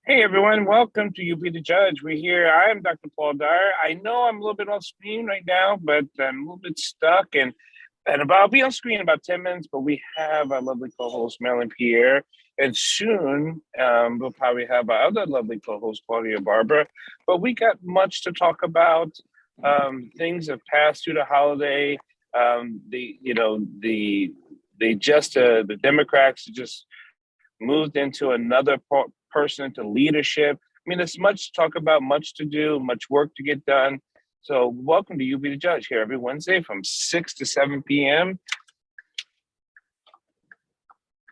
Hey everyone, welcome to You Be the Judge. We're here. I am Dr. Paul Dyer. I know I'm a little bit off screen right now, but I'm a little bit stuck and about I'll be on screen in about 10 minutes, but we have our lovely co-host Marylin Pierre. And soon we'll probably have our other lovely co-host Claudia Barber. But we got much to talk about. Things have passed through the holiday. The Democrats just moved into another person into leadership. I mean, there's much to talk about, much to do, much work to get done. So welcome to You Be the Judge here every Wednesday from 6 to 7 p.m.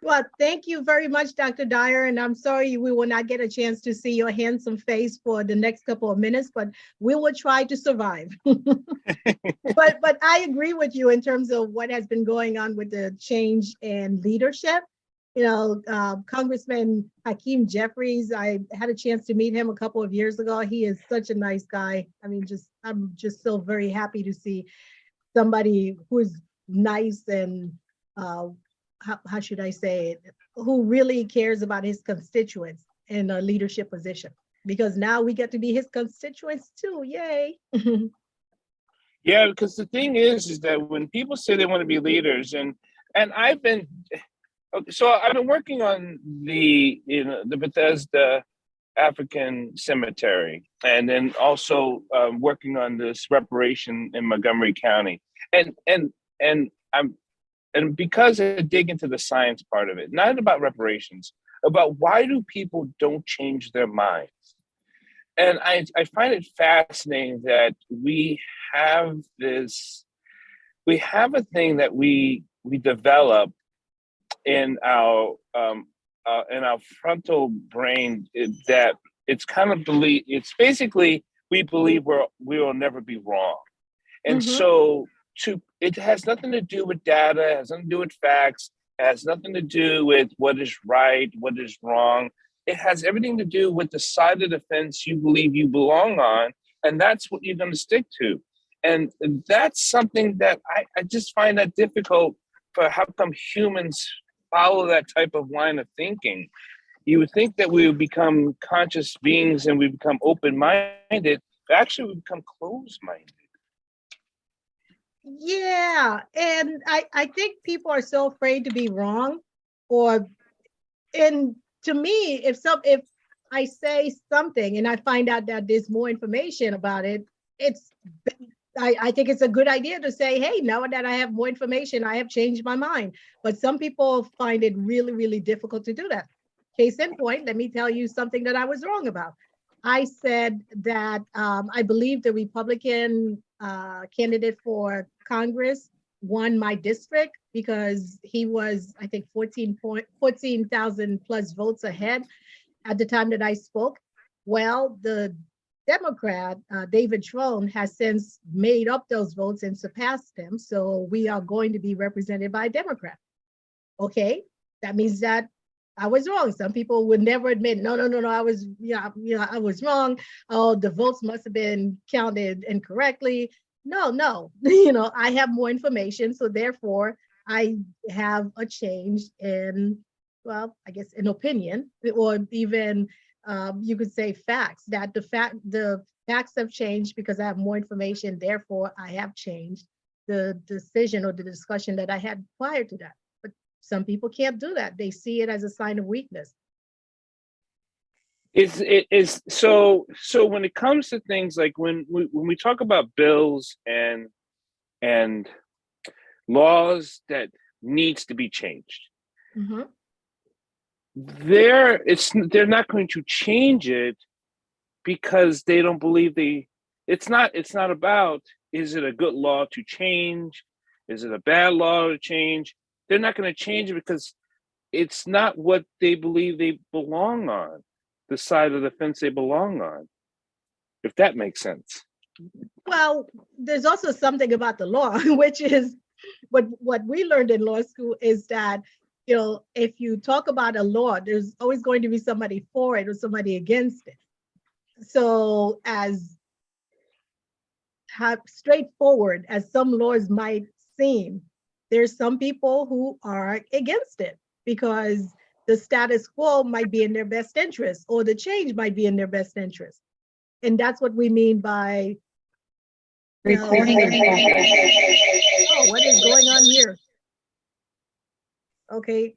Well, thank you very much, Dr. Dyer. And I'm sorry we will not get a chance to see your handsome face for the next couple of minutes, but we will try to survive. But I agree with you in terms of what has been going on with the change in leadership. Congressman Hakeem Jeffries, I had a chance to meet him a couple of years ago. He is such a nice guy. I mean, I'm just so very happy to see somebody who is nice and how should I say it, who really cares about his constituents in a leadership position, because now we get to be his constituents too. Yay. Yeah, because the thing is that when people say they want to be leaders, and I've been working on the Bethesda African Cemetery, and then also working on this reparation in Montgomery County, and because I dig into the science part of it, not about reparations, about why do people don't change their minds. And I find it fascinating that we have a thing that we develop in our frontal brain that it's basically we believe we will never be wrong. And so it has nothing to do with data, it has nothing to do with facts, it has nothing to do with what is right, what is wrong. It has everything to do with the side of the fence you believe you belong on, and that's what you're going to stick to. And that's something that I just find that difficult for how come humans follow that type of line of thinking. You would think that we would become conscious beings and we become open-minded, but actually we become closed-minded. Yeah, and I think people are so afraid to be wrong, and to me, if I say something and I find out that there's more information about it, I think it's a good idea to say, hey, now that I have more information, I have changed my mind. But some people find it really, really difficult to do that. Case in point, let me tell you something that I was wrong about. I said that I believe the Republican candidate for Congress won my district because he was, I think, 14,000 plus votes ahead at the time that I spoke. Well, the Democrat, David Trone, has since made up those votes and surpassed them. So we are going to be represented by a Democrat. Okay, that means that I was wrong. Some people would never admit, no, I was wrong. Oh, the votes must have been counted incorrectly. No, I have more information. So therefore, I have a change in, well, I guess an opinion, or even you could say facts, that the facts have changed because I have more information. Therefore, I have changed the decision or the discussion that I had prior to that. But some people can't do that. They see it as a sign of weakness. So when it comes to things like when we talk about bills and laws that needs to be changed, they're not going to change it because they don't believe it's not about, is it a good law to change, is it a bad law to change. They're not going to change it because it's not what they believe they belong on, the side of the fence they belong on, if that makes sense. Well, there's also something about the law, which is what we learned in law school is that, if you talk about a law, there's always going to be somebody for it or somebody against it. So as straightforward as some laws might seem, there's some people who are against it because the status quo might be in their best interest, or the change might be in their best interest. And that's what we mean by Recording in progress. oh, what is going on here? Okay.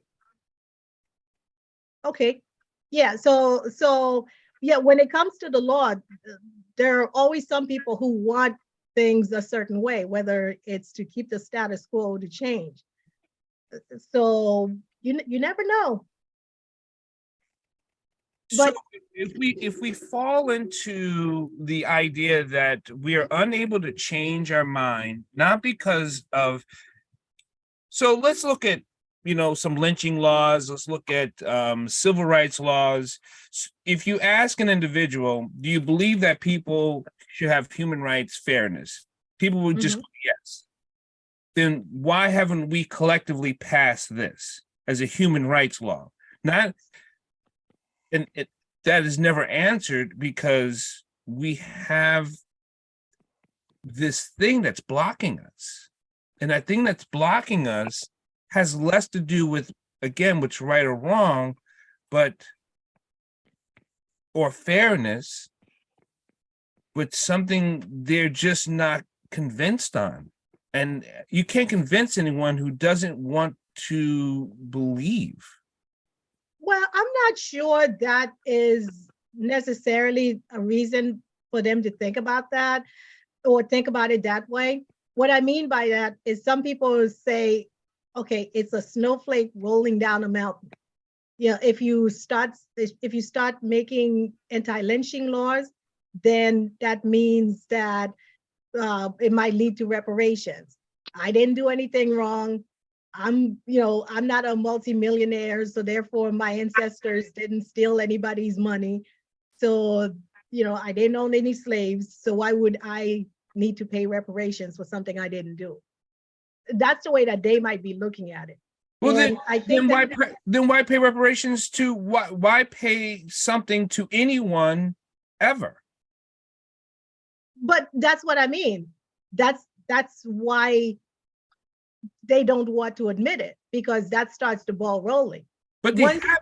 Okay. Yeah, so yeah, when it comes to the law, there are always some people who want things a certain way, whether it's to keep the status quo or to change. So you never know. But so if we fall into the idea that we are unable to change our mind, not because of, so let's look at, you know, some lynching laws, let's look at civil rights laws. If you ask an individual, do you believe that people should have human rights fairness, people would just go yes. Then why haven't we collectively passed this as a human rights law? Not, and that is never answered because we have this thing that's blocking us. And that thing that's blocking us has less to do with, again, what's right or wrong, or fairness, but something they're just not convinced on. And you can't convince anyone who doesn't want to believe. well, I'm not sure that is necessarily a reason for them to think about that or think about it that way. What I mean by that is some people say, okay, it's a snowflake rolling down a mountain. Yeah, if you start making anti-lynching laws, then that means that it might lead to reparations. I didn't do anything wrong. I'm not a multimillionaire, so therefore my ancestors didn't steal anybody's money. So, I didn't own any slaves. So why would I need to pay reparations for something I didn't do? That's the way that they might be looking at it. Well, And I think then why pay reparations to why pay something to anyone ever? But that's what I mean. That's why they don't want to admit it, because that starts the ball rolling. But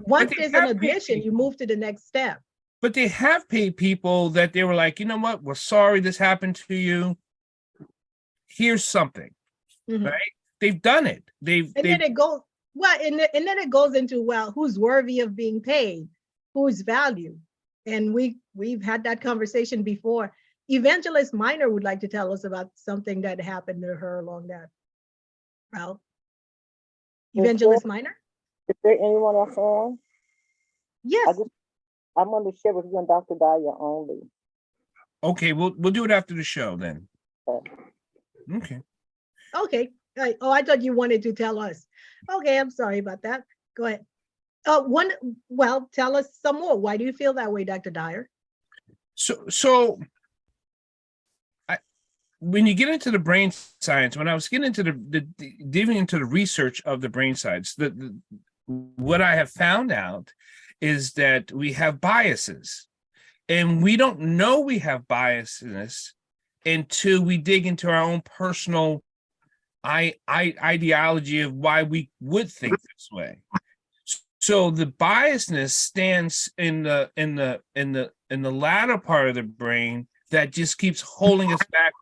once there's an admission, you move to the next step. But they have paid people that they were like, you know what, we're sorry this happened to you. Here's something, right? They've done it. Then it goes, well, and then it goes into, well, who's worthy of being paid, who's valued, and we've had that conversation before. Evangelist Minor would like to tell us about something that happened to her along that route. Evangelist Minor? Is there anyone else on? Yes. I'm going to share with you and Dr. Dyer only. Okay, we'll do it after the show then. Okay. Okay. Oh, I thought you wanted to tell us. Okay, I'm sorry about that. Go ahead. Tell us some more. Why do you feel that way, Dr. Dyer? So when you get into the brain science, when I was getting into diving into the research of the brain science, what I have found out is that we have biases, and we don't know we have biases until we dig into our own personal ideology of why we would think this way. So the biasness stands in the latter part of the brain that just keeps holding us back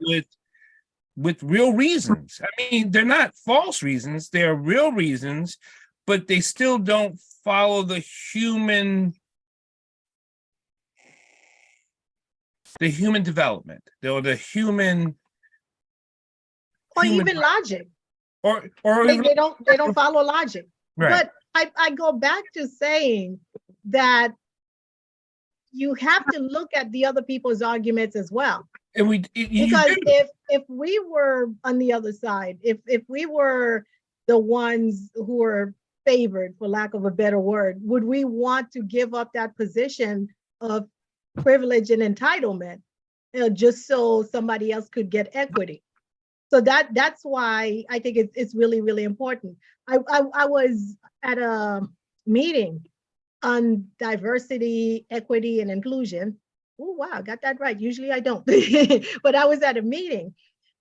with real reasons. I mean, they're not false reasons, they're real reasons, but they still don't follow the human development, or the human even logic. Or they don't follow logic. Right. But I go back to saying that you have to look at the other people's arguments as well. And because if we were on the other side, if we were the ones who are favored, for lack of a better word, would we want to give up that position of privilege and entitlement just so somebody else could get equity? So that's why I think it's really, really important. I was at a meeting on diversity, equity, and inclusion. Oh, wow, got that right. Usually I don't. But I was at a meeting,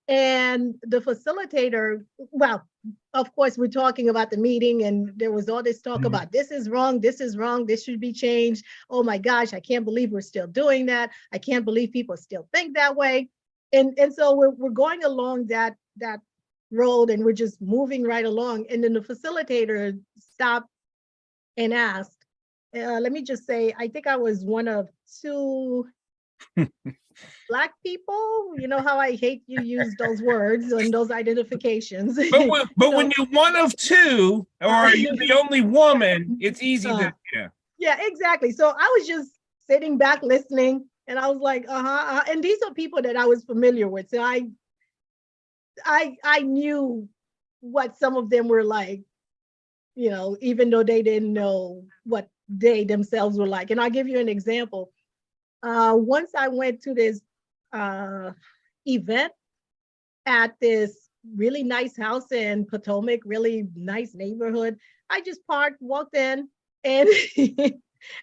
And the facilitator, well, of course, we're talking about the meeting, and there was all this talk about this is wrong, this should be changed. Oh my gosh, I can't believe we're still doing that. I can't believe people still think that way. And so we're going along that road, and we're just moving right along. And then the facilitator stopped and asked, let me just say, I think I was one of two Black people. You know how I hate you use those words and those identifications. But when you're one of two, or you're the only woman, it's easy to, yeah. Yeah, exactly. So I was just sitting back listening, and I was like, and these are people that I was familiar with. So I knew what some of them were like, you know, even though they didn't know what they themselves were like. And I'll give you an example. Once I went to this event at this really nice house in Potomac, really nice neighborhood. I just parked, walked in, and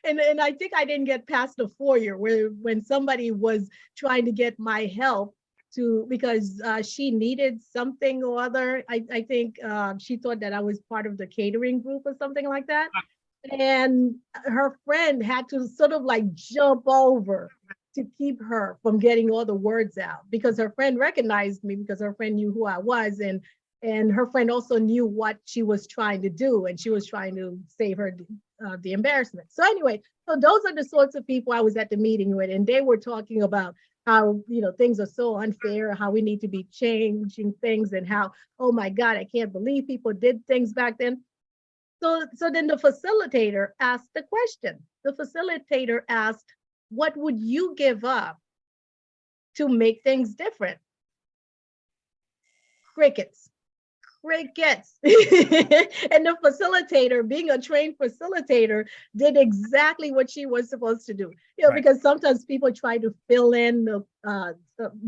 and I think I didn't get past the foyer where when somebody was trying to get my help because she needed something or other. I think she thought that I was part of the catering group or something like that. And her friend had to sort of like jump over to keep her from getting all the words out, because her friend recognized me, because her friend knew who I was, and her friend also knew what she was trying to do, and she was trying to save her the embarrassment. So anyway, so those are the sorts of people I was at the meeting with, and they were talking about how, you know, things are so unfair, how we need to be changing things, and how, oh my God, I can't believe people did things back then. So then the facilitator asked the question. The facilitator asked, what would you give up to make things different? Crickets. Crickets. And the facilitator, being a trained facilitator, did exactly what she was supposed to do. You know, right. Because sometimes people try to fill in the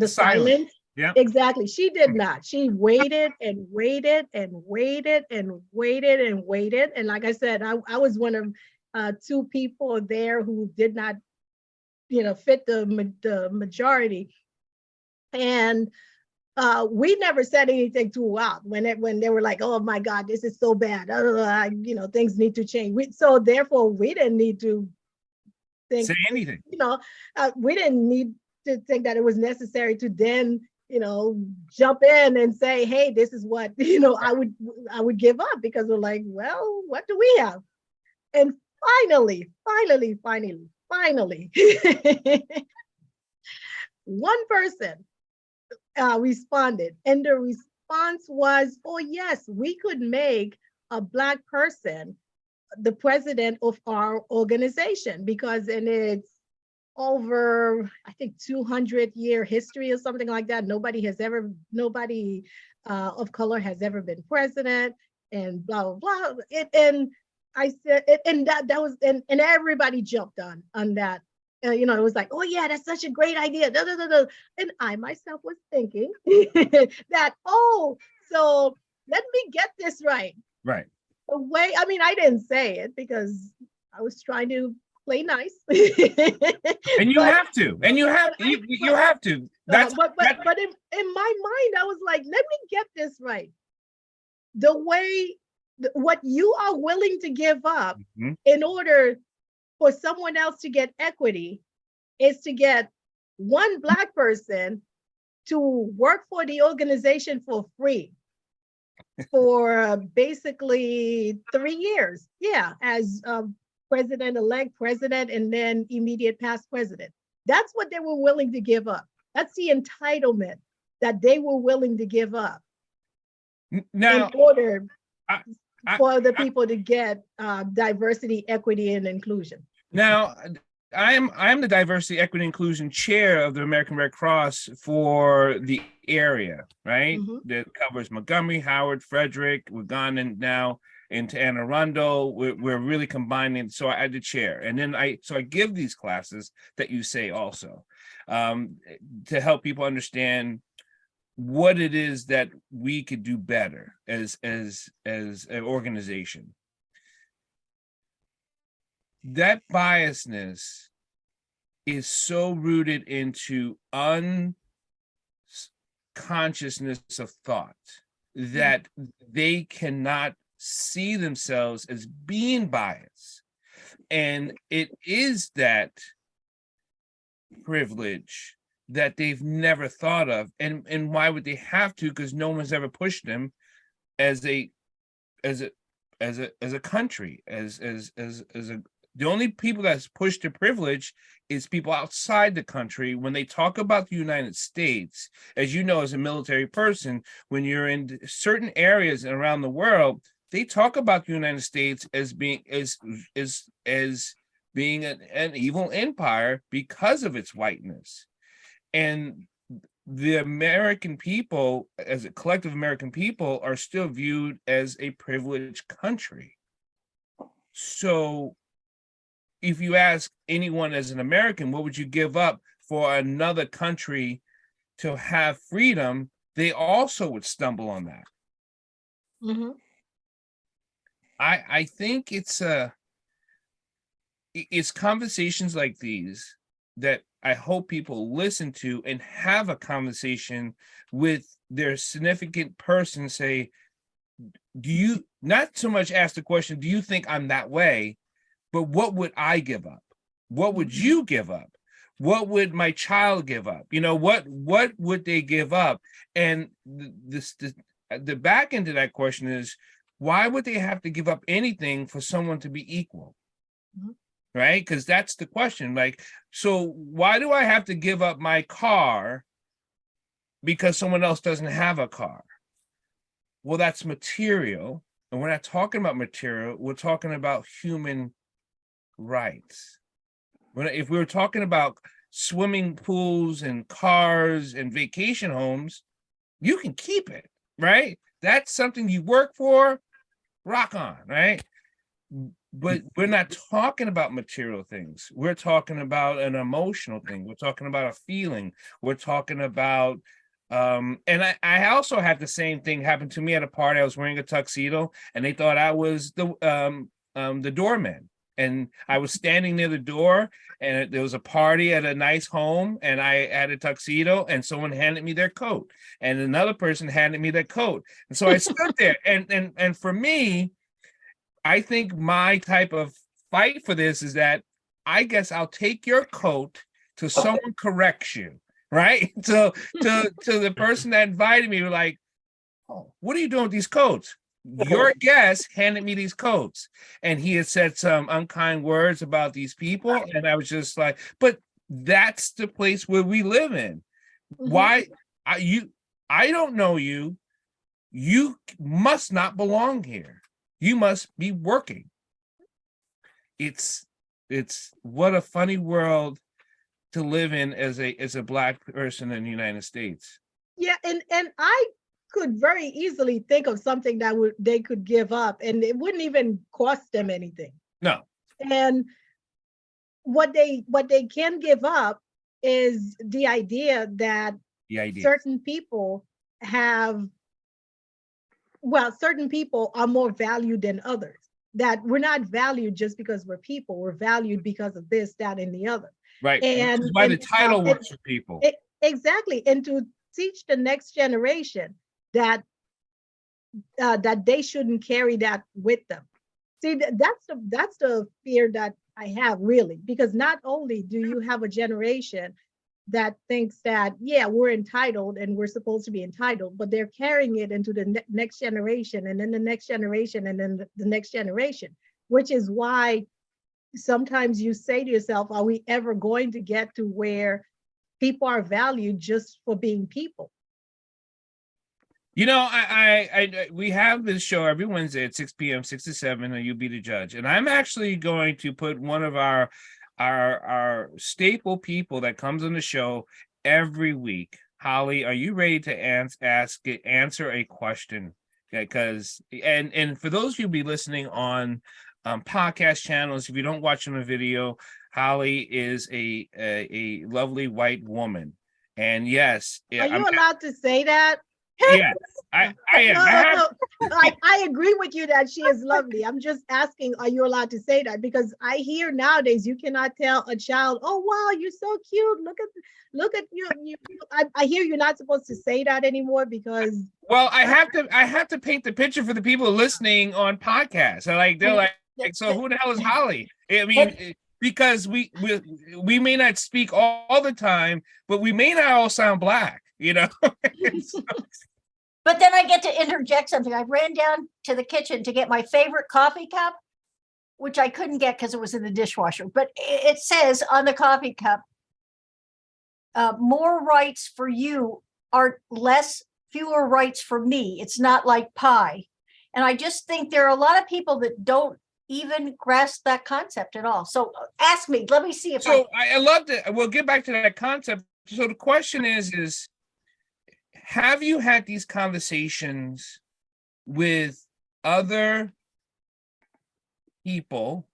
silence. Yeah, exactly. She did not. She waited and waited and waited and waited and waited. And like I said, I was one of two people there who did not, you know, fit the majority. And we never said anything throughout when they were like, oh my God, this is so bad. You know, things need to change. So therefore, we didn't need to say anything. You know, we didn't need to think that it was necessary to then, you know, jump in and say, hey, this is what, you know, I would give up, because we're like, well, what do we have? And finally, one person responded, and the response was, oh yes, we could make a Black person the president of our organization, because in its over, I think, 200-year history or something like that, nobody of color has ever been president, and blah blah blah. And I said, and that was, and everybody jumped on that. You know, it was like, oh yeah, that's such a great idea. Da, da, da, da. And I myself was thinking that, oh, so let me get this right. Right. The way, I mean, I didn't say it because I was trying to play nice. And you have to. You have to. But in my mind, I was like, let me get this right. The way, what you are willing to give up in order for someone else to get equity is to get one Black person to work for the organization for free for basically 3 years. Yeah, as president-elect, president, and then immediate past president. That's what they were willing to give up. That's the entitlement that they were willing to give up now, in order for the people to get diversity, equity, and inclusion. Now, I'm the diversity, equity, inclusion chair of the American Red Cross for the area, right? That covers Montgomery, Howard, Frederick. We've gone in now into Anne Arundel. We're really combining. So I the chair, and then I give these classes that you say also to help people understand what it is that we could do better as an organization. That biasness is so rooted into consciousness of thought, that they cannot see themselves as being biased. And it is that privilege that they've never thought of. And why would they have to? Because no one's ever pushed them as a country, as a, the only people that's pushed to privilege is people outside the country. When they talk about the United States, as you know, as a military person, when you're in certain areas around the world, they talk about the United States as being being an evil empire because of its whiteness. And the American people, as a collective American people, are still viewed as a privileged country. So if you ask anyone as an American, what would you give up for another country to have freedom? They also would stumble on that. Mm-hmm. I think it's conversations like these that I hope people listen to and have a conversation with their significant person. Say, do you, not so much ask the question, do you think I'm that way? But what would I give up? What would you give up? What would my child give up? You know, what would they give up? And the back end of that question is, why would they have to give up anything for someone to be equal? Mm-hmm. Right? Because that's the question. Like, so why do I have to give up my car because someone else doesn't have a car? Well, that's material. And we're not talking about material. We're talking about human rights. If we were talking about swimming pools and cars and vacation homes, you can keep it, right? That's something you work for, rock on, right? But we're not talking about material things. We're talking about an emotional thing. We're talking about a feeling. We're talking about, and I also had the same thing happen to me at a party. I was wearing a tuxedo, and they thought I was the doorman. And I was standing near the door, and there was a party at a nice home, and I had a tuxedo, and someone handed me their coat, and another person handed me their coat. And so I stood there, and for me, I think my type of fight for this is that I guess I'll take your coat till someone corrects you, right? So to the person that invited me, like, oh, what are you doing with these coats? Your guest handed me these coats, and he had said some unkind words about these people, and I was just like, but that's the place where we live in. Mm-hmm. Why I don't know you. You must not belong here. You must be working. It's what a funny world to live in as a Black person in the United States. Yeah, and I could very easily think of something that they could give up, and it wouldn't even cost them anything. No. And what they can give up is the idea that certain people certain people are more valued than others. That we're not valued just because we're people. We're valued because of this, that, and the other. Right. And that's why the title works for people. Exactly. And to teach the next generation that they shouldn't carry that with them. See, that's the fear that I have, really, because not only do you have a generation that thinks that, yeah, we're entitled and we're supposed to be entitled, but they're carrying it into the next generation, and then the next generation, and then the next generation, which is why sometimes you say to yourself, are we ever going to get to where people are valued just for being people? You know, we have this show every Wednesday at 6 p.m., 6 to 7, and You Be the Judge. And I'm actually going to put one of our staple people that comes on the show every week. Holly, are you ready to answer a question? Because and for those of you who be listening on podcast channels, if you don't watch on a video, Holly is a lovely white woman. And yes, are you allowed to say that? Yeah, I am. I have. I agree with you that she is lovely. I'm just asking, are you allowed to say that? Because I hear nowadays you cannot tell a child, "Oh wow, you're so cute. Look at you." I hear you're not supposed to say that anymore because. Well, I have to paint the picture for the people listening on podcasts. They're like, so who the hell is Holly? I mean, because we may not speak all the time, but we may not all sound black, you know. So, But then I get to interject something. I ran down to the kitchen to get my favorite coffee cup, which I couldn't get because it was in the dishwasher. But it says on the coffee cup, more rights for you are fewer rights for me. It's not like pie. And I just think there are a lot of people that don't even grasp that concept at all. So ask me, let me see if so I love it. We'll get back to that concept. So the question is, have you had these conversations with other people?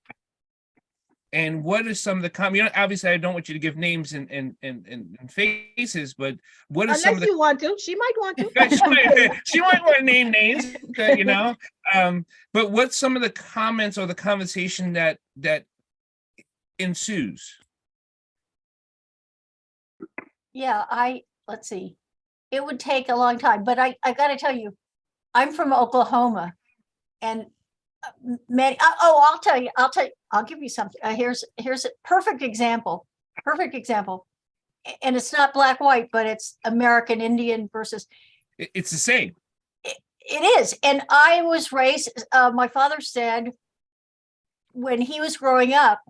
And what are some of the you know, obviously I don't want you to give names and faces, but what are some of the Unless you want to, she might want to. she might want to name names, you know. But what's some of the comments or the conversation that ensues? Yeah, let's see. It would take a long time, but I got to tell you, I'm from Oklahoma, and many. I'll tell you. I'll give you something. Here's a perfect example. And it's not black white, but it's American Indian versus. It's the same. It is, and I was raised. My father said when he was growing up,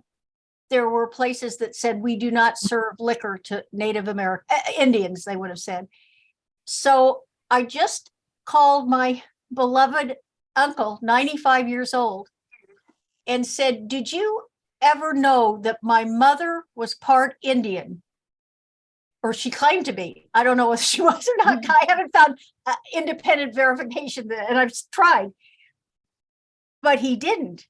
there were places that said we do not serve liquor to Native American Indians. They would have said. So I just called my beloved uncle, 95 years old, and said, "Did you ever know that my mother was part Indian?" Or she claimed to be. I don't know if she was or not. I haven't found independent verification there, and I've tried. But he didn't.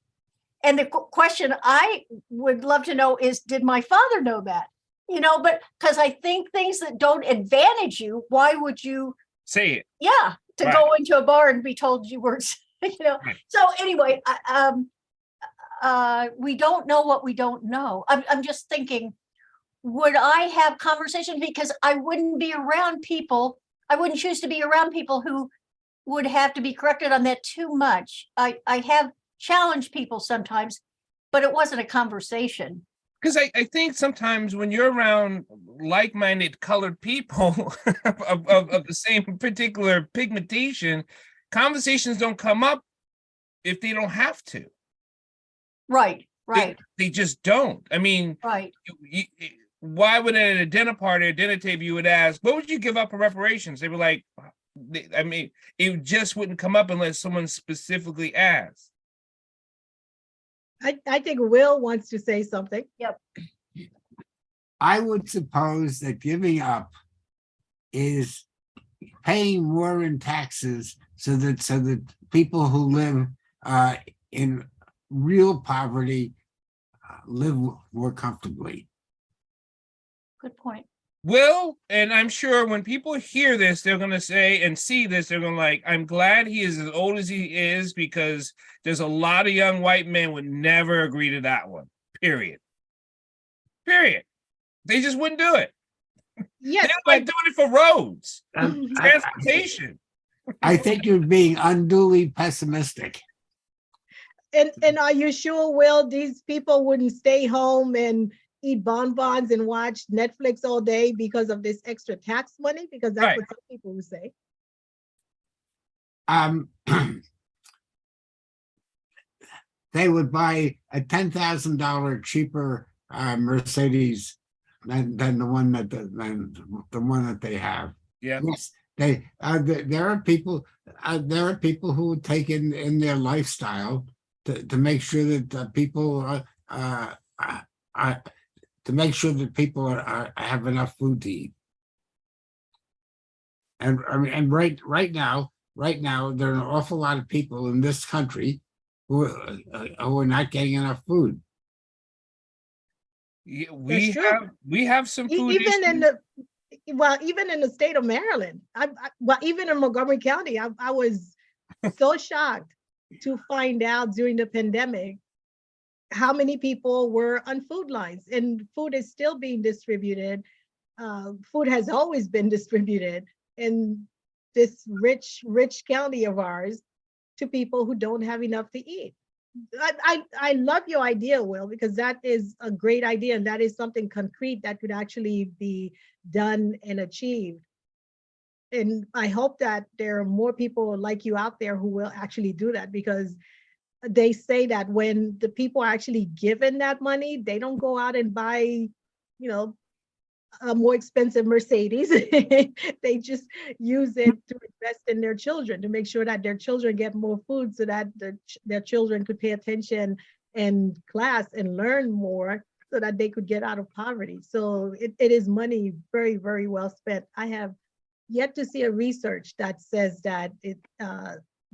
And the question I would love to know is, did my father know that? You know, but because I think things that don't advantage you, why would you say it? Yeah, to Right. go into a bar and be told you weren't, you know. Right. So anyway, we don't know what we don't know. I'm just thinking, would I have conversations? Because I wouldn't be around people. I wouldn't choose to be around people who would have to be corrected on that too much. I have challenged people sometimes, but it wasn't a conversation. Because I think sometimes when you're around like-minded colored people of the same particular pigmentation, conversations don't come up if they don't have to. Right. They just don't. I mean, Right. Why would at a dinner party, a dinner table, you would ask, what would you give up for reparations? They were like, I mean, it just wouldn't come up unless someone specifically asked. I think Will wants to say something. Yep. I would suppose that giving up is paying more in taxes so that people who live in real poverty live more comfortably. Good point. Will, and I'm sure when people hear this, they're going to say and see this, they're going to like, I'm glad he is as old as he is, because there's a lot of young white men would never agree to that one. Period. They just wouldn't do it. Yes, They don't like doing it for roads, I transportation. think you're being unduly pessimistic. and are you sure, Will, these people wouldn't stay home and eat bonbons and watch Netflix all day because of this extra tax money? Because that's Right. what some people would say. They would buy a $10,000 cheaper Mercedes than the one that they have. Yeah. Yes, there are people who would take in their lifestyle to make sure that people have enough food to eat. And right now there are an awful lot of people in this country who are not getting enough food. We have some food Even in issues. well, even in the state of Maryland, well, even in Montgomery County, I was so shocked to find out during the pandemic how many people were on food lines, and food is still being distributed. Food has always been distributed in this rich county of ours to people who don't have enough to eat. I love your idea, Will, because that is a great idea, and that is something concrete that could actually be done and achieved. And I hope that there are more people like you out there who will actually do that, because they say that when the people are actually given that money, they don't go out and buy, you know, a more expensive Mercedes. They just use it to invest in their children, to make sure that their children get more food, so that their children could pay attention in class and learn more, so that they could get out of poverty. So it is money very, very well spent. I have yet to see a research that says that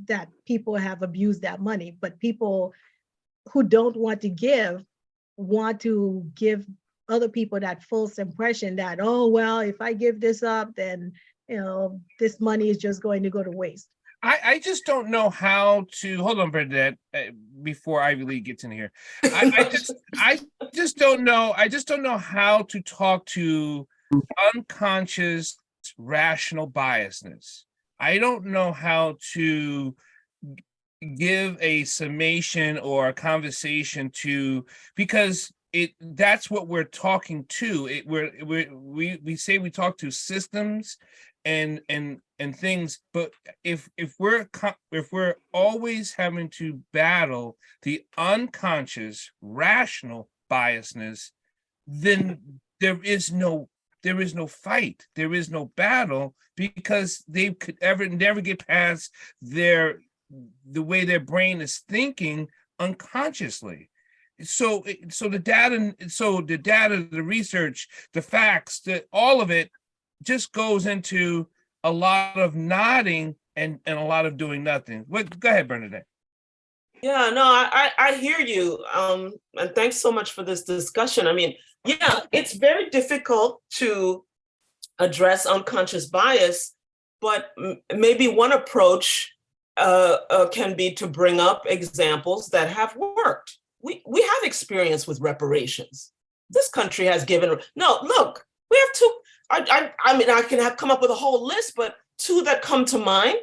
that people have abused that money, but people who don't want to give other people that false impression that, oh, well, if I give this up, then, this money is just going to go to waste. I just don't know how to hold on, Bernadette, before Ivy League gets in here. I just don't know. I just don't know how to talk to unconscious rational biasness. I don't know how to give a summation or a conversation to, because that's what we're talking to. We say we talk to systems and things, but if we're always having to battle the unconscious rational biasness, then there is no fight, there is no battle, because they could never get past the way their brain is thinking unconsciously. So the data, the research, the facts, all of it just goes into a lot of nodding and a lot of doing nothing. Go ahead, Bernadette. Yeah, no, I hear you. And thanks so much for this discussion. I mean, yeah, it's very difficult to address unconscious bias, but maybe one approach can be to bring up examples that have worked. We have experience with reparations. This country has given, no, look, we have two, I mean, I can come up with a whole list, but two that come to mind: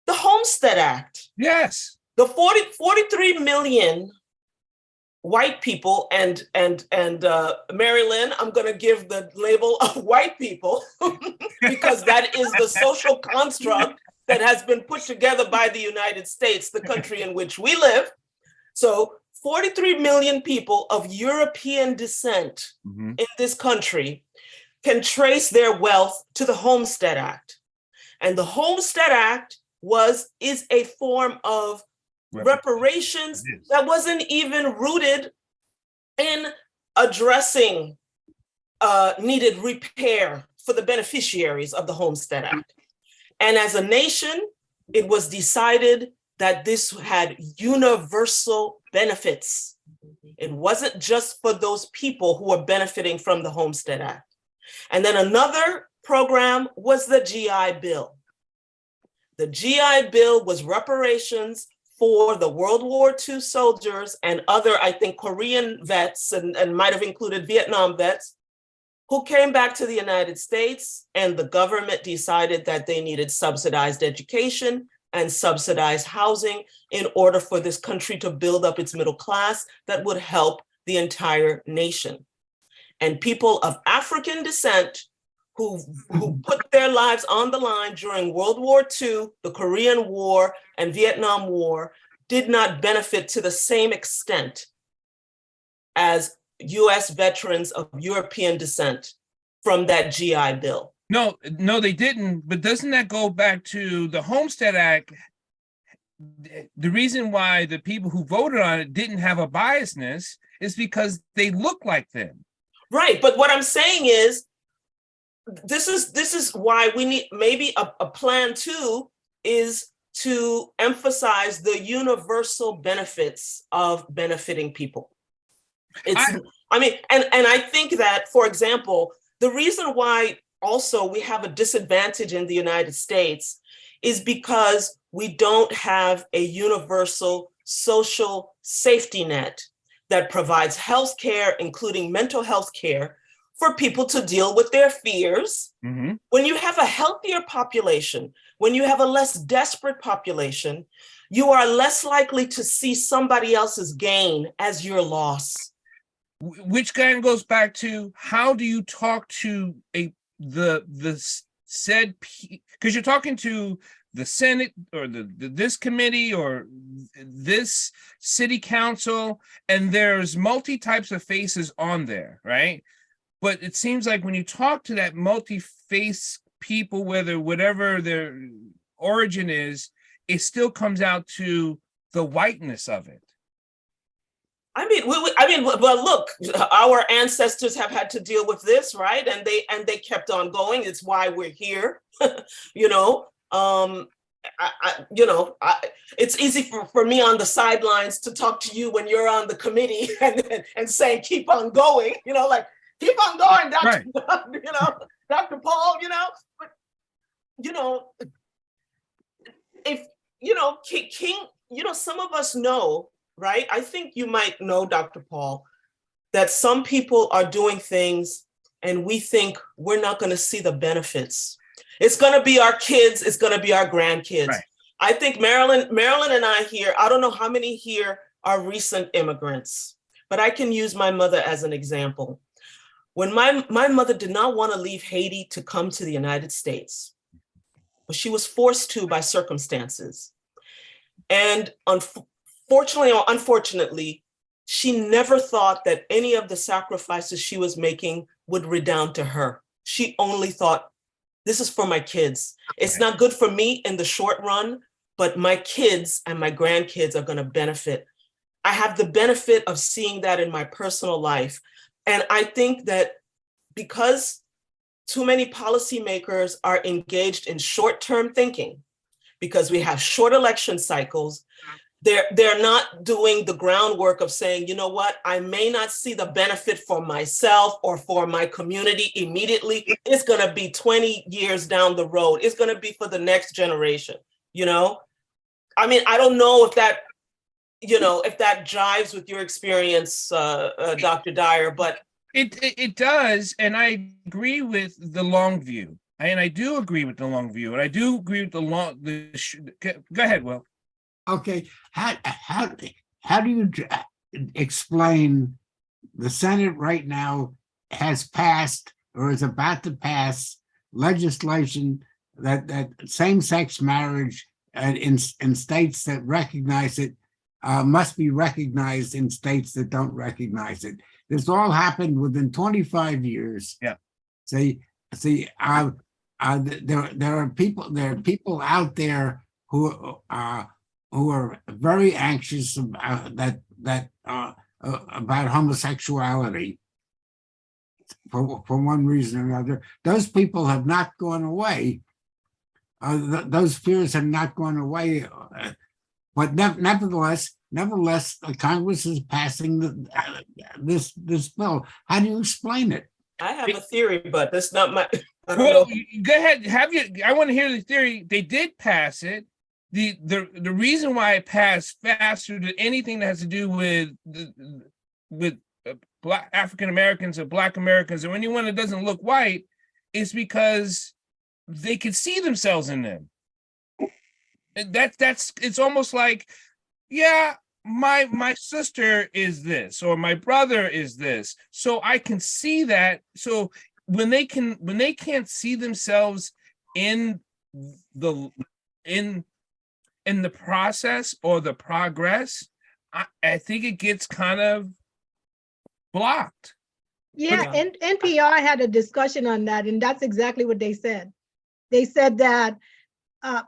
the Homestead Act. Yes. The 43 million white people, and Marylin, I'm going to give the label of white people because that is the social construct that has been put together by the United States, the country in which we live. So 43 million people of European descent in this country can trace their wealth to the Homestead Act. And the Homestead Act is a form of reparations that wasn't even rooted in addressing needed repair for the beneficiaries of the Homestead Act. And as a nation, it was decided that this had universal benefits. It wasn't just for those people who were benefiting from the Homestead Act. And then another program was the GI Bill. The GI Bill was reparations for the World War II soldiers and other, I think, Korean vets and might have included Vietnam vets who came back to the United States, and the government decided that they needed subsidized education and subsidized housing in order for this country to build up its middle class that would help the entire nation. And people of African descent who put their lives on the line during World War II, the Korean War, and Vietnam War did not benefit to the same extent as US veterans of European descent from that GI Bill. No, they didn't. But doesn't that go back to the Homestead Act? The reason why the people who voted on it didn't have a biasness is because they look like them. Right, but what I'm saying is, this is why we need maybe a plan two is to emphasize the universal benefits of benefiting people. I think that, for example, the reason why also we have a disadvantage in the United States is because we don't have a universal social safety net that provides health care, including mental health care, for people to deal with their fears. Mhm. When you have a healthier population, when you have a less desperate population, you are less likely to see somebody else's gain as your loss. Which kind of goes back to, how do you talk to the said, because you're talking to the Senate or this committee or this city council, and there's multi types of faces on there, right? But it seems like when you talk to that multi-face people, whatever their origin is, it still comes out to the whiteness of it. I mean, well, look, our ancestors have had to deal with this, right? And they kept on going. It's why we're here, you know. It's easy for me on the sidelines to talk to you when you're on the committee and say, keep on going, you know, like, keep on going, Dr. Right. You know, Dr. Paul, you know, but, you know, if, you know, King, you know, some of us know, right? I think you might know, Dr. Paul, that some people are doing things and we think we're not going to see the benefits. It's going to be our kids. It's going to be our grandkids. Right. I think Marylin and I here, I don't know how many here are recent immigrants, but I can use my mother as an example. When my mother did not want to leave Haiti to come to the United States, but she was forced to by circumstances. And fortunately or unfortunately, she never thought that any of the sacrifices she was making would redound to her. She only thought, this is for my kids. It's not good for me in the short run, but my kids and my grandkids are going to benefit. I have the benefit of seeing that in my personal life. And I think that because too many policymakers are engaged in short-term thinking, because we have short election cycles, they're not doing the groundwork of saying, you know what, I may not see the benefit for myself or for my community immediately. It's going to be 20 years down the road. It's going to be for the next generation, you know? I mean, I don't know if that, you know, if that jives with your experience, Dr. Dyer, but it does, and I agree with the long view. And I do agree with the long view, and I do agree with go ahead, Will. Okay, how do you explain the Senate right now has passed or is about to pass legislation that same-sex marriage in states that recognize it must be recognized in states that don't recognize it? This all happened within 25 years. Yeah. See, there are people out there who are very anxious about homosexuality for one reason or another. Those people have not gone away. Those fears have not gone away. But nevertheless, Congress is passing this bill. How do you explain it? I have a theory, but that's not my. Well, go ahead. I want to hear the theory. They did pass it. The reason why it passed faster than anything that has to do with Black African Americans or Black Americans or anyone that doesn't look white is because they could see themselves in them. And that's it's almost like, yeah, my sister is this or my brother is this, so I can see that. So when they can't see themselves in the process or the progress, I think it gets kind of blocked. Yeah, and NPR had a discussion on that, and that's exactly what they said. They said that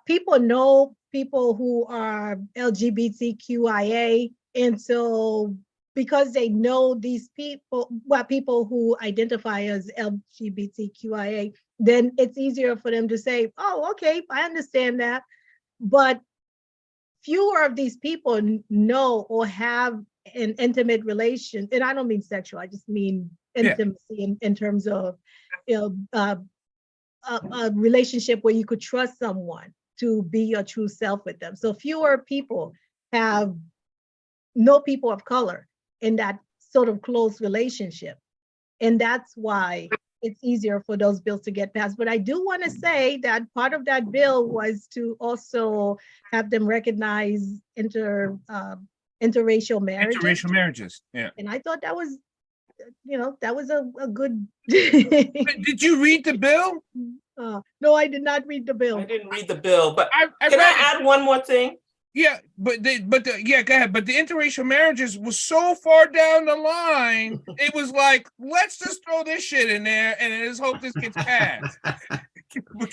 people know people who are LGBTQIA, and so because they know these people, people who identify as LGBTQIA, then it's easier for them to say, oh, okay, I understand that. But fewer of these people know or have an intimate relation, and I don't mean sexual, I just mean intimacy in terms of, a relationship where you could trust someone to be your true self with them. So fewer people have no people of color in that sort of close relationship. And that's why it's easier for those bills to get passed. But I do want to say that part of that bill was to also have them recognize interracial marriages. Interracial marriages. Yeah. And I thought that was, that was a good. Did you read the bill? No, I did not read the bill. I didn't read the bill, but I can read I it. add one more thing? Yeah, yeah, go ahead. But the interracial marriages was so far down the line, it was like, let's just throw this shit in there and just hope this gets passed.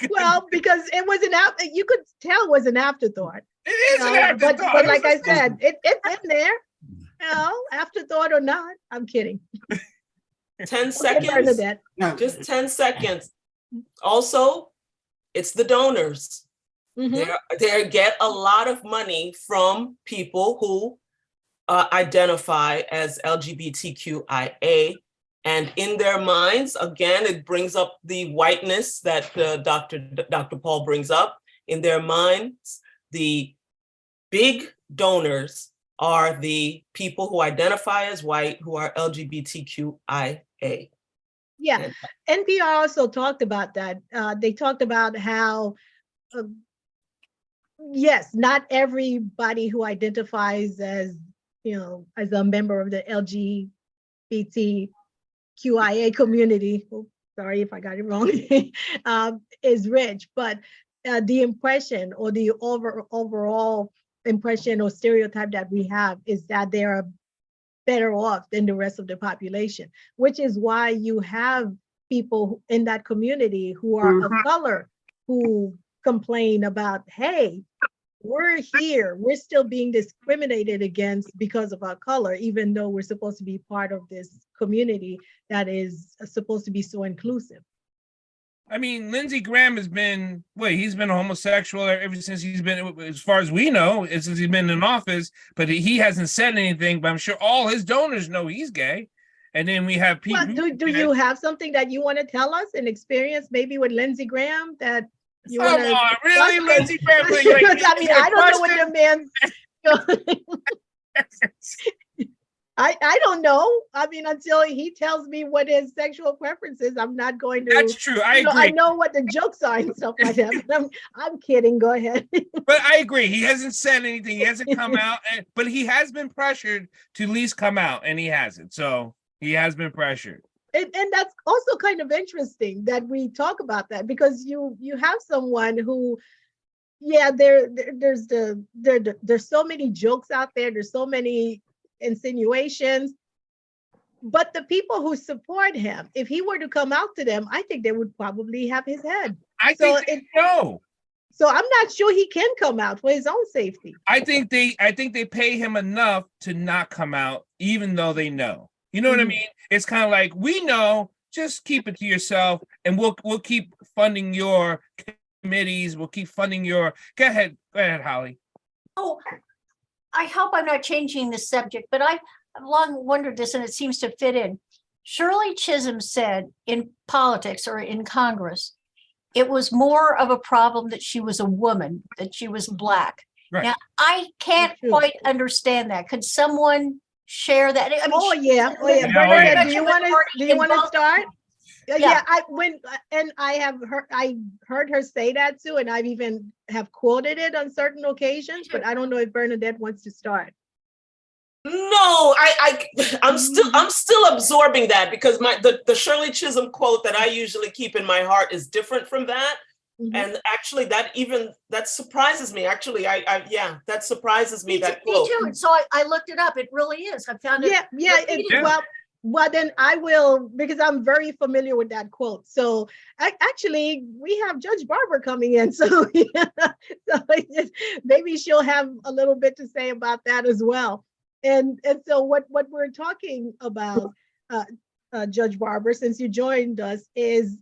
Well, because it was you could tell it was an afterthought. It is an afterthought. But like I said, it's in there. Afterthought or not, I'm kidding. 10 seconds. No, Just 10 seconds. Also, it's the donors. Mhm. They get a lot of money from people who identify as LGBTQIA. And in their minds, again, it brings up the whiteness that Dr. Paul brings up. In their minds, the big donors are the people who identify as white, who are LGBTQIA. Yeah, NPR also talked about that. They talked about how, yes, not everybody who identifies as, as a member of the LGBTQIA community, sorry if I got it wrong, is rich, but the impression or the overall impression or stereotype that we have is that they are better off than the rest of the population, which is why you have people in that community who are of color who complain about, hey, we're here, we're still being discriminated against because of our color, even though we're supposed to be part of this community that is supposed to be so inclusive. I mean, Lindsey Graham has been, he's been a homosexual ever since he's been, as far as we know, since he's been in office, but he hasn't said anything, but I'm sure all his donors know he's gay. And then we have people. Well, do you have something that you want to tell us, an experience maybe with Lindsey Graham that you want to? Come on, really, Lindsey Graham? I mean, I don't know what the man's. I don't know. I mean, until he tells me what his sexual preference is, I'm not going to. That's true. I agree. I know what the jokes are and stuff like that. But I'm kidding. Go ahead. But I agree. He hasn't said anything. He hasn't come out, but he has been pressured to at least come out, and he hasn't. So he has been pressured. And that's also kind of interesting that we talk about that, because you have someone who, there's so many jokes out there. There's so many insinuations, but the people who support him, if he were to come out to them, I think they would probably have his head. I think they know. So I'm not sure he can come out for his own safety. I think they pay him enough to not come out, even though they know. You know what I mean? It's kind of like, we know, just keep it to yourself, and we'll keep funding your committees. We'll keep funding your. Go ahead, Holly. Oh, I hope I'm not changing the subject, but I've long wondered this, and it seems to fit in. Shirley Chisholm said in politics or in Congress, it was more of a problem that she was a woman, that she was Black. Right. Now, I can't quite understand that. Could someone share that? I mean, Bernadette, do you want to start? Yeah. I heard her say that too, and I've even have quoted it on certain occasions, but I don't know if Bernadette wants to start. No, I'm still absorbing that, because the Shirley Chisholm quote that I usually keep in my heart is different from that. Mm-hmm. And actually that surprises me. Actually, that surprisses me. That quote. Me too. And so I looked it up. It really is. I found it. Well, then I will, because I'm very familiar with that quote. So actually, we have Judge Barber coming in, so maybe she'll have a little bit to say about that as well. And so what we're talking about, Judge Barber, since you joined us, is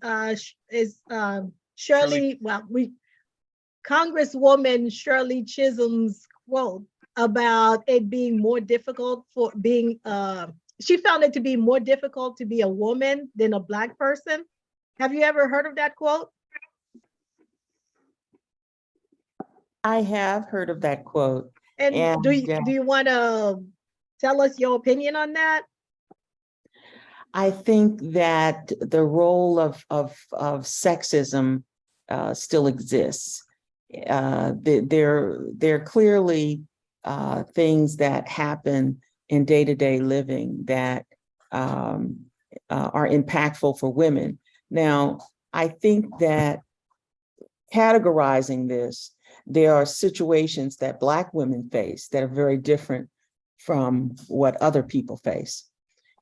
Congresswoman Shirley Chisholm's quote about it being more difficult for being. She found it to be more difficult to be a woman than a Black person. Have you ever heard of that quote? I have heard of that quote. And do And you want to tell us your opinion on that? I think that the role of sexism still exists. There are clearly things that happen in day-to-day living that are impactful for women. Now, I think that categorizing this, there are situations that Black women face that are very different from what other people face.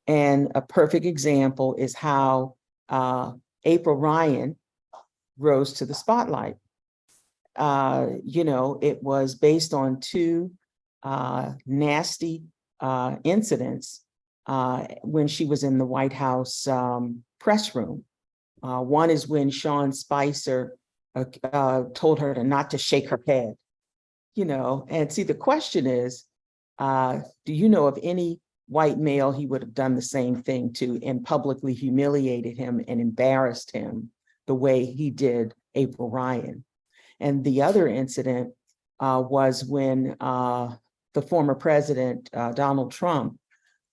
And a perfect example is how April Ryan rose to the spotlight. It was based on two nasty incidents when she was in the White House press room. One is when Sean Spicer told her not to shake her head, and see, the question is, do you know of any white male he would have done the same thing to and publicly humiliated him and embarrassed him the way he did April Ryan? And the other incident was when the former president, Donald Trump,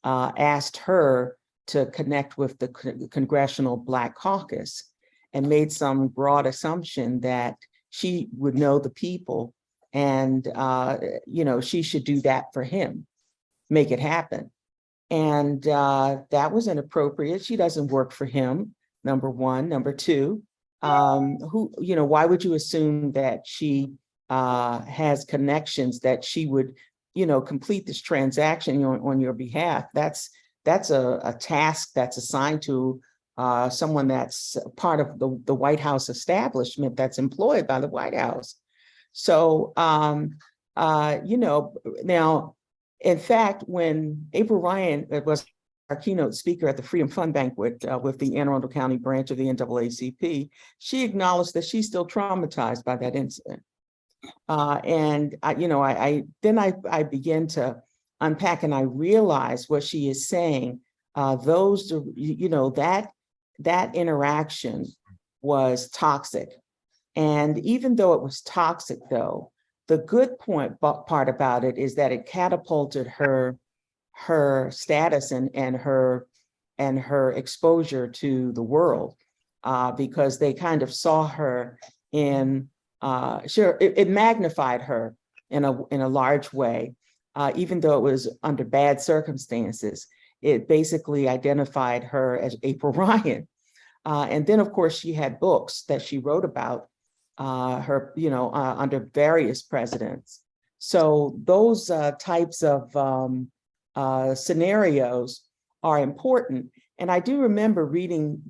asked her to connect with the Congressional Black Caucus and made some broad assumption that she would know the people and, she should do that for him, make it happen. And that was inappropriate. She doesn't work for him, number one. Number two, why would you assume that she has connections that she would, complete this transaction on your behalf? That's a task that's assigned to someone that's part of the White House establishment that's employed by the White House. So, now, in fact, when April Ryan was our keynote speaker at the Freedom Fund banquet with the Anne Arundel County branch of the NAACP, she acknowledged that she's still traumatized by that incident. And I began to unpack, and I realized what she is saying. That interaction was toxic, and even though it was toxic, though, the good part about it is that it catapulted her status and her exposure to the world, because they kind of saw her in it magnified her in a large way, even though it was under bad circumstances. It basically identified her as April Ryan. And then, of course, she had books that she wrote about her, under various presidents. So those types of scenarios are important. And I do remember reading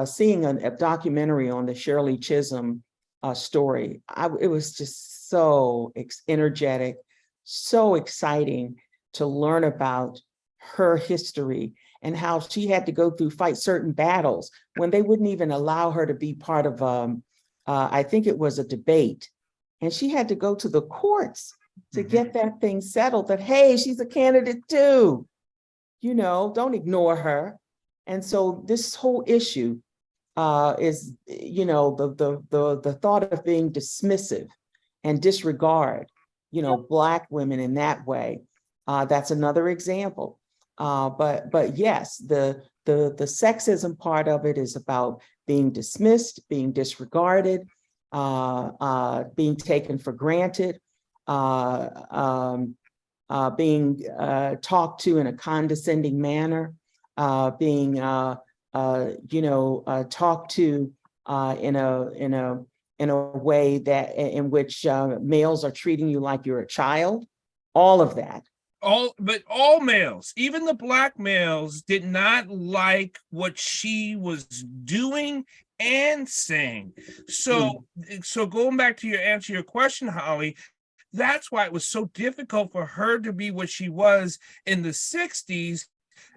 seeing a documentary on the Shirley Chisholm story. It was just so energetic, so exciting to learn about her history and how she had to fight certain battles when they wouldn't even allow her to be part of, I think it was a debate. And she had to go to the courts to get that thing settled that, hey, she's a candidate too. Don't ignore her. And so this whole issue is, the thought of being dismissive and disregard, Black women in that way. That's another example. But yes, the sexism part of it is about being dismissed, being disregarded, being taken for granted, being talked to in a condescending manner, being talked to in a way that in which males are treating you like you're a child. All of that. But all males, even the Black males, did not like what she was doing and saying. So going back to answer your question, Holly, that's why it was so difficult for her to be what she was in the 60s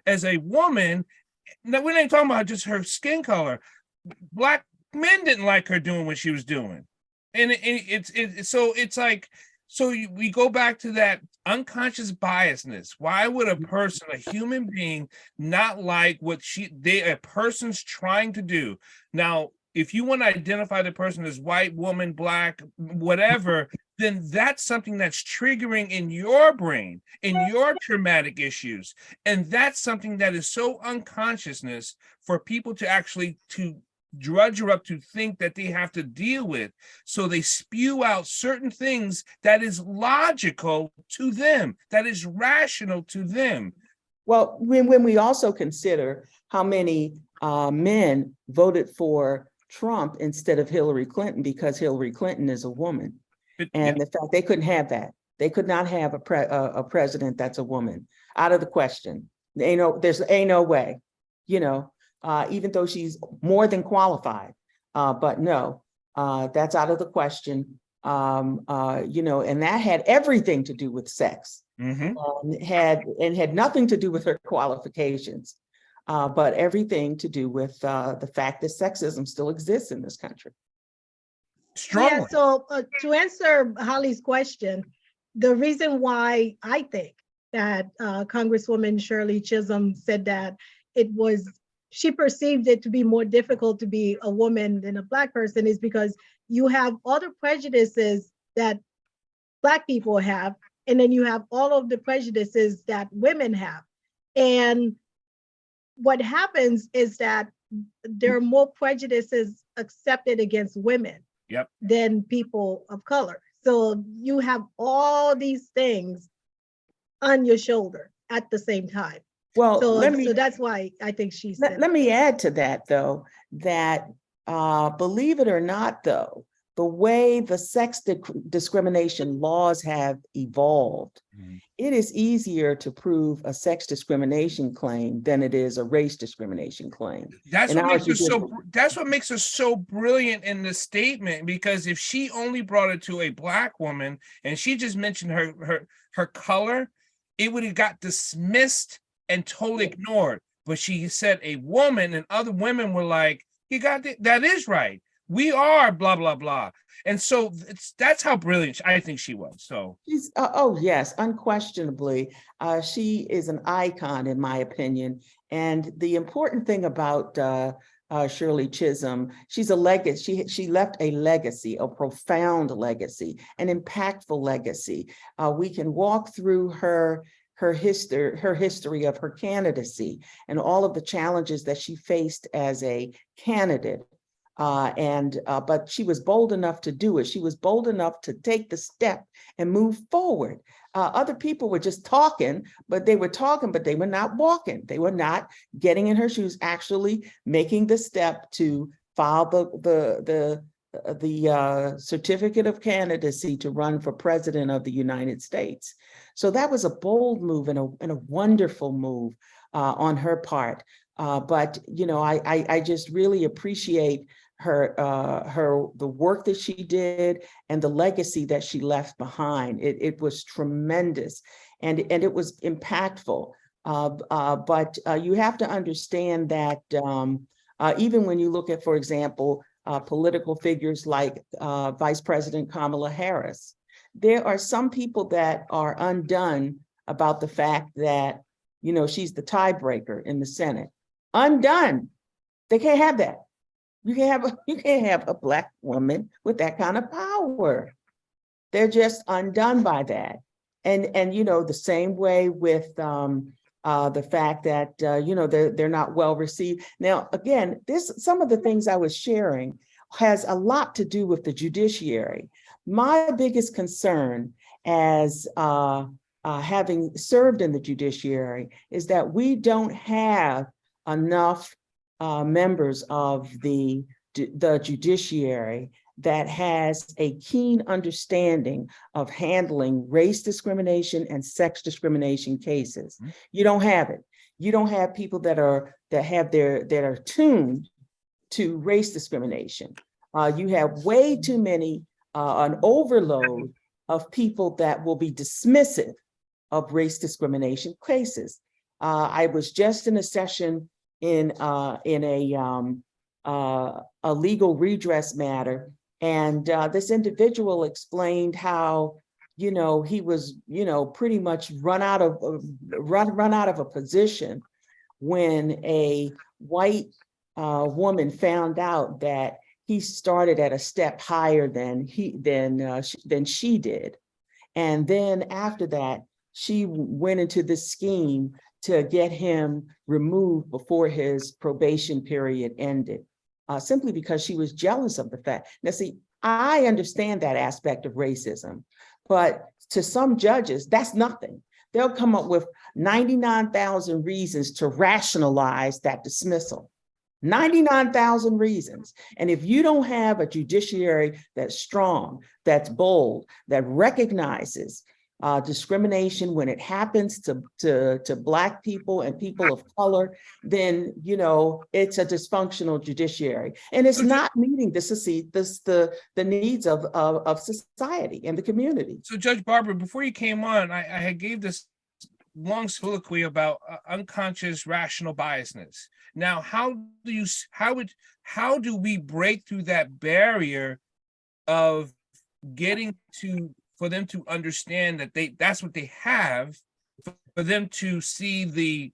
as a woman. Now, we ain't talking about just her skin color. Black men didn't like her doing what she was doing. And we go back to that unconscious biasness. Why would a person, a human being, not like what a person's trying to do? Now, if you want to identify the person as white, woman, Black, whatever, then that's something that's triggering in your brain, in your traumatic issues. And that's something that is so unconsciousness for people to actually to drudge up to think that they have to deal with. So they spew out certain things that is logical to them, that is rational to them. Well, when we also consider how many men voted for Trump instead of Hillary Clinton because Hillary Clinton is a woman, and the fact they couldn't have that, they could not have a president that's a woman, out of the question. There's no way, even though she's more than qualified, but no, that's out of the question. And that had everything to do with sex. Had nothing to do with her qualifications, but everything to do with the fact that sexism still exists in this country. Strongly. Yeah, so to answer Holly's question, the reason why I think that Congresswoman Shirley Chisholm said that she perceived it to be more difficult to be a woman than a Black person is because you have all the prejudices that Black people have, and then you have all of the prejudices that women have. And what happens is that there are more prejudices accepted against women than people of color. So you have all these things on your shoulder at the same time. Well, so that's why I think she said. Let me add to that, though, that believe it or not, though, the way the sex discrimination laws have evolved, it is easier to prove a sex discrimination claim than it is a race discrimination claim. That's what makes us so brilliant in the statement, because if she only brought it to a Black woman and she just mentioned her color, it would have got dismissed and totally ignored. But she said a woman, and other women were like, "You got that is right. We are blah blah blah." And so that's how brilliant I think she was. So she's yes, unquestionably, she is an icon in my opinion. And the important thing about Shirley Chisholm, she's a legacy. She left a legacy, a profound legacy, an impactful legacy. We can walk through her history of her candidacy and all of the challenges that she faced as a candidate. But she was bold enough to do it. She was bold enough to take the step and move forward. Other people were just talking, but they were not walking. They were not getting in her shoes, actually making the step to file the certificate of candidacy to run for president of the United States. So that was a bold move and a wonderful move on her part. But I just really appreciate the work that she did and the legacy that she left behind. It was tremendous and it was impactful. But you have to understand that even when you look at, for example, political figures like Vice President Kamala Harris, there are some people that are undone about the fact that, she's the tiebreaker in the Senate. Undone. They can't have that. You can't have a Black woman with that kind of power. They're just undone by that. And the same way with the fact that they're not well received. Now, again, some of the things I was sharing has a lot to do with the judiciary. My biggest concern as having served in the judiciary is that we don't have enough members of the judiciary that has a keen understanding of handling race discrimination and sex discrimination cases. You don't have it. You don't have people that are tuned to race discrimination. You have way too many, an overload of people that will be dismissive of race discrimination cases. I was just in a session in a legal redress matter, and this individual explained how he was pretty much run out of a position when a white woman found out that he started at a step higher than she did. And then after that, she went into this scheme to get him removed before his probation period ended, simply because she was jealous of the fact. Now, see, I understand that aspect of racism, but to some judges, that's nothing. They'll come up with 99,000 reasons to rationalize that dismissal. 99,000 reasons. And if you don't have a judiciary that's strong, that's bold, that recognizes discrimination when it happens to Black people and people of color, then, you know, it's a dysfunctional judiciary. And it's not meeting the needs of society and the community. So Judge Barber, before you came on, I had gave this long soliloquy about unconscious rational biasness. Now, how do we break through that barrier of getting for them to understand that that's what they have, for them to see the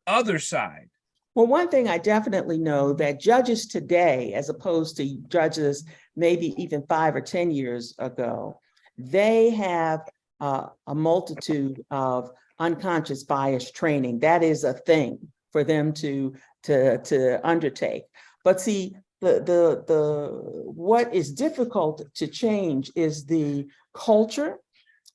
other side? Well, one thing I definitely know that judges today, as opposed to judges maybe even 5 or 10 years ago, they have a multitude of unconscious bias training. That is a thing for them to undertake. But see, what is difficult to change is the culture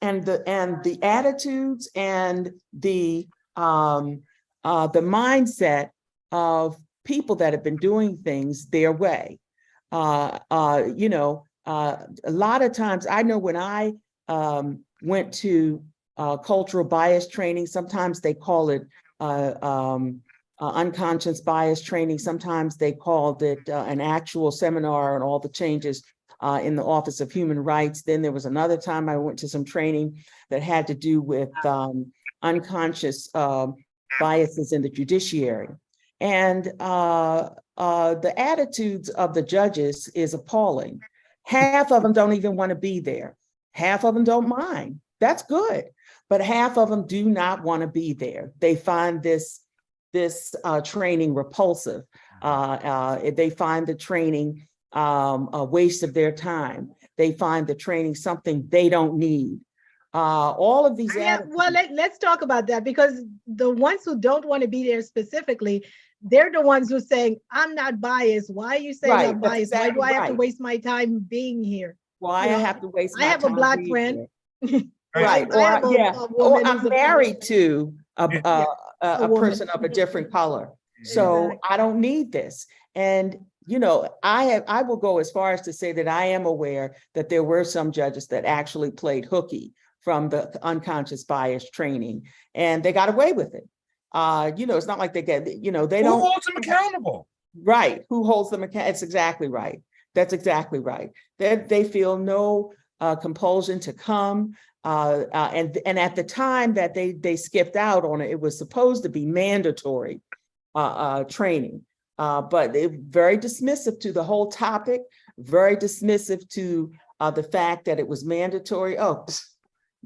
and the attitudes and the mindset of people that have been doing things their way. A lot of times, I know when I went to cultural bias training, sometimes they call it unconscious bias training. Sometimes they called it an actual seminar on all the changes in the Office of Human Rights. Then there was another time I went to some training that had to do with unconscious biases in the judiciary. And the attitudes of the judges is appalling. Half of them don't even want to be there. Half of them don't mind. That's good. But half of them do not want to be there. They find this training repulsive. They find the training a waste of their time. They find the training something they don't need. All of these. Well, let's talk about that, because the ones who don't want to be there specifically, they're the ones who are saying, I'm not biased. Why are you saying I'm biased? Exactly. Why do I have to waste my time being here? Why I have to waste my time? I have a Black friend. Right. Or I'm married to a person of a different color. So exactly. I don't need this. And, you know, I will go as far as to say that I am aware that there were some judges that actually played hooky from the unconscious bias training, and they got away with it. It's not like they get, they don't. Who holds them accountable? Right. Who holds them accountable? It's exactly right. That's exactly right. They feel no compulsion to come. And at the time that they skipped out on it, it was supposed to be mandatory training. But they're very dismissive to the whole topic, very dismissive to the fact that it was mandatory. Oh,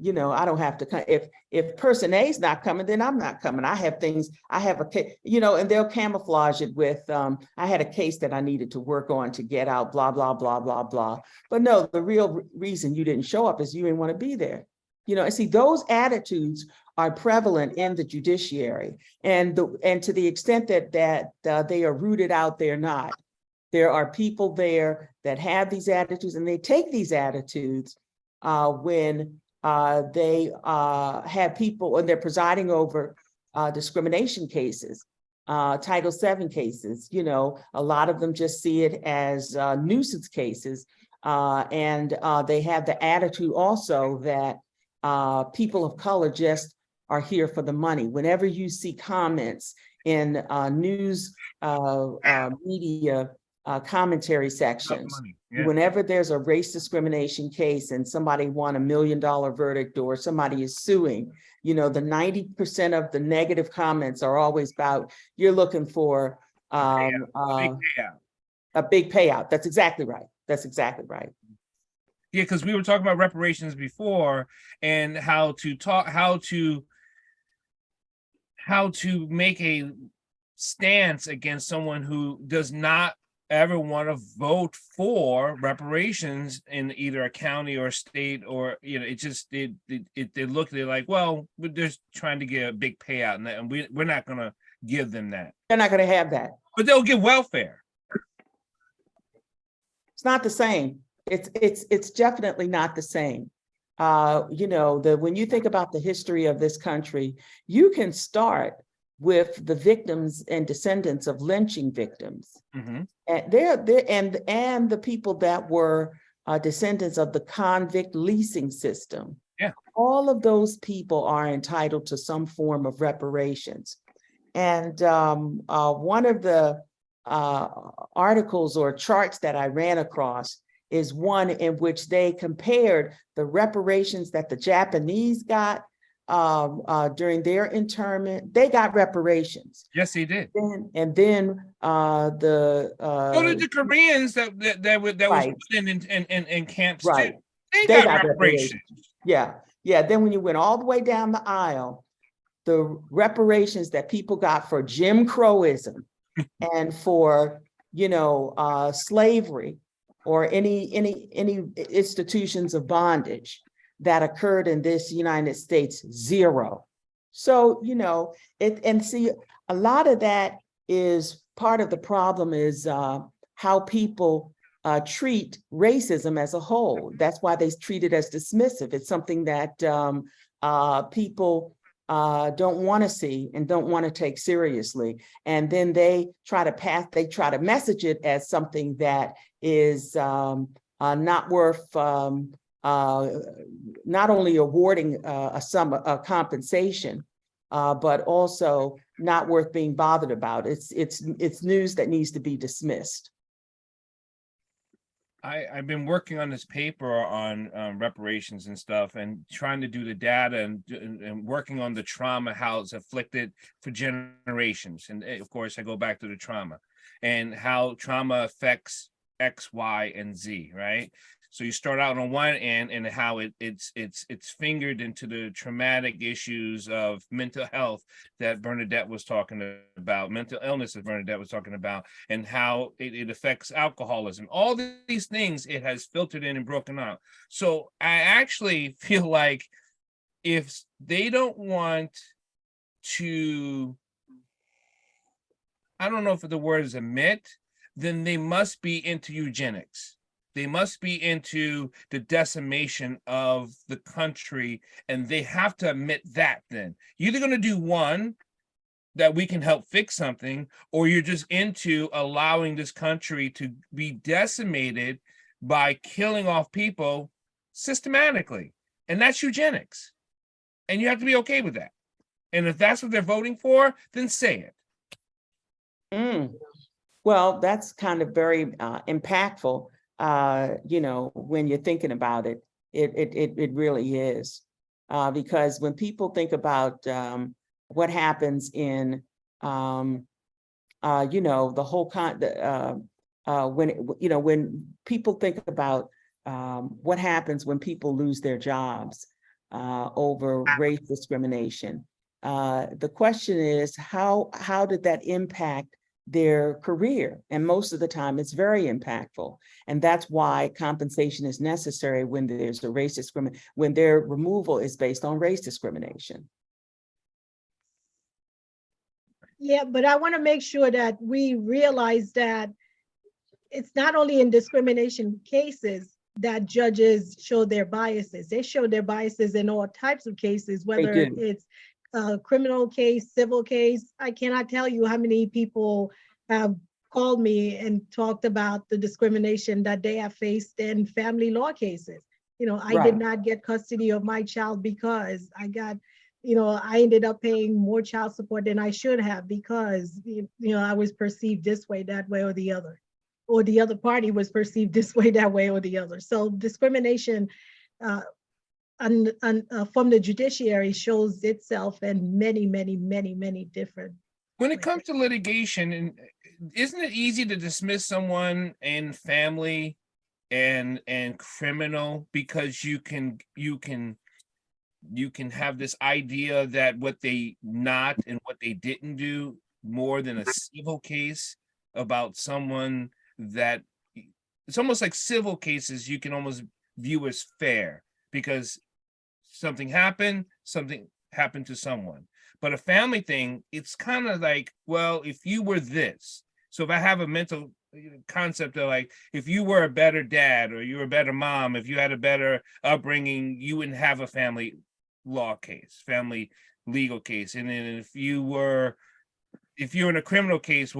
I don't have to come. If person A is not coming, then I'm not coming. I have a case, and they'll camouflage it with, I had a case that I needed to work on to get out, blah, blah, blah, blah, blah. But no, the real reason you didn't show up is you didn't want to be there. And see, those attitudes are prevalent in the judiciary. And to the extent that they are rooted out, they're not. There are people there that have these attitudes, and they take these attitudes when they have people, and they're presiding over discrimination cases, Title VII cases. A lot of them just see it as nuisance cases. And they have the attitude also that people of color just are here for the money. Whenever you see comments in news media commentary sections, whenever there's a race discrimination case and somebody won $1 million verdict or somebody is suing, the 90% of the negative comments are always about, you're looking for a big payout. That's exactly right. That's exactly right. Yeah, because we were talking about reparations before, and how to make a stance against someone who does not ever want to vote for reparations in either a county or a state, or it just they look, they're like, well, we're just trying to get a big payout, and we're not going to give them that. They're not going to have that. But they'll give welfare. It's not the same. It's definitely not the same. When you think about the history of this country, you can start with the victims and descendants of lynching victims. Mm-hmm. And the people that were descendants of the convict leasing system. Yeah. All of those people are entitled to some form of reparations. And one of the articles or charts that I ran across is one in which they compared the reparations that the Japanese got during their internment. They got reparations. Yes, he did. And then So did the Koreans that was right. put in camps Right. too. They got reparations. Yeah. Then when you went all the way down the aisle, the reparations that people got for Jim Crowism and for slavery or any institutions of bondage that occurred in this United States, zero. So see, a lot of that is part of the problem is how people treat racism as a whole. That's why they treat it as dismissive. It's something that people don't want to see and don't want to take seriously. And then they try to message it as something that is not worth not only awarding a compensation, but also not worth being bothered about. It's news that needs to be dismissed. I've been working on this paper on reparations and stuff, and trying to do the data and working on the trauma, how it's afflicted for generations. And of course, I go back to the trauma and how trauma affects X, Y, and Z, right? So you start out on one end and how it's fingered into the traumatic issues of mental health that Bernadette was talking about, mental illness that Bernadette was talking about, and how it affects alcoholism. All these things it has filtered in and broken out. So I actually feel like if they don't want to, I don't know if the word is admit, then they must be into eugenics. They must be into the decimation of the country, and they have to admit that. Then you're either going to do one, that we can help fix something, or you're just into allowing this country to be decimated by killing off people systematically. And that's eugenics. And you have to be okay with that. And if that's what they're voting for, then say it. Well, that's kind of very impactful. When you're thinking about it, it really is. Because when people think about what happens in, the whole when people think about what happens when people lose their jobs over race discrimination, the question is how did that impact their career? And most of the time it's very impactful. And that's why compensation is necessary when there's a race discrimination, when their removal is based on race discrimination. Yeah, but I want to make sure that we realize that it's not only in discrimination cases that judges show their biases. They show their biases in all types of cases, whether it's a criminal case, civil case. I cannot tell you how many people have called me and talked about the discrimination that they have faced in family law cases. I did not get custody of my child because I got, I ended up paying more child support than I should have because, I was perceived this way, that way, or the other party was perceived this way, that way, or the other. So discrimination from the judiciary shows itself in many, many, many, many different. When it comes to litigation, isn't it easy to dismiss someone in family and criminal because you can have this idea that what they not and what they didn't do more than a civil case about someone that it's almost like civil cases you can almost view as fair because something happened to someone. But a family thing, it's kind of like, well, if you were this, so if I have a mental concept of like, if you were a better dad or you were a better mom, if you had a better upbringing, you wouldn't have a family law case, family legal case. And then if you're in a criminal case,